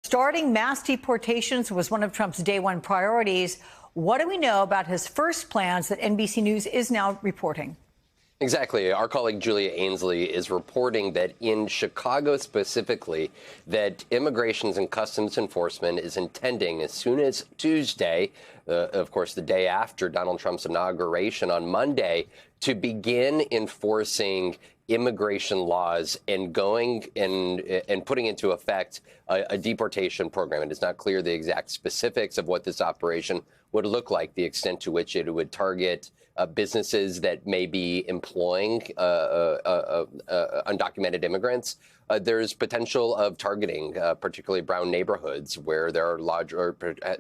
Starting mass deportations was one of Trump's day one priorities. What do we know about his first plans that NBC News is now reporting? Exactly. Our colleague Julia Ainsley is reporting that in Chicago specifically, that Immigration and Customs Enforcement is intending as soon as Tuesday, of course, the day after Donald Trump's inauguration on Monday, to begin enforcing immigration laws and going and putting into effect a deportation program. It is not clear the exact specifics of what this operation would look like, the extent to which it would target businesses that may be employing undocumented immigrants. There's potential of targeting particularly brown neighborhoods where there are larger,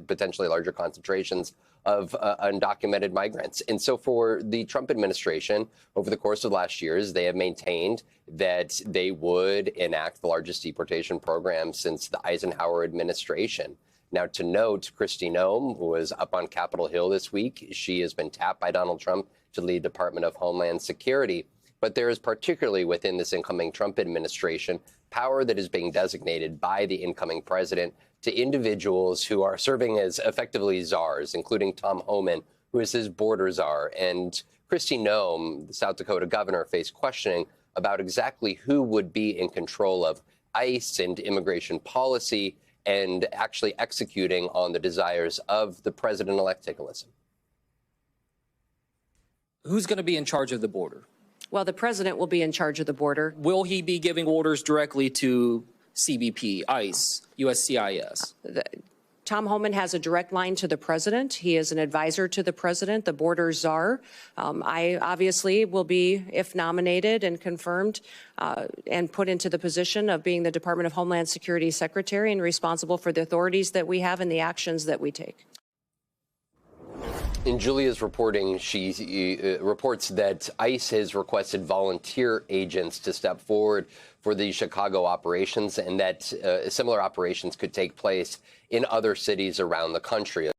potentially larger concentrations of undocumented migrants. And so for the Trump administration, over the course of the last years, they have maintained that they would enact the largest deportation program since the Eisenhower administration. Now, to note, Kristi Noem, who was up on Capitol Hill this week, she has been tapped by Donald Trump to lead the Department of Homeland Security. But there is particularly within this incoming Trump administration power that is being designated by the incoming president to individuals who are serving as effectively czars, including Tom Homan, who is his border czar. And Kristi Noem, the South Dakota governor, faced questioning about exactly who would be in control of ICE and immigration policy and actually executing on the desires of the president-elect. Take a listen. Who's going to be in charge of the border? Well, the president will be in charge of the border. Will he be giving orders directly to CBP, ICE, USCIS? Tom Homan has a direct line to the president. He is an advisor to the president, the border czar. I obviously will be, if nominated and confirmed, and put into the position of being the Department of Homeland Security secretary and responsible for the authorities that we have and the actions that we take. In Julia's reporting, she reports that ICE has requested volunteer agents to step forward for the Chicago operations and that similar operations could take place in other cities around the country.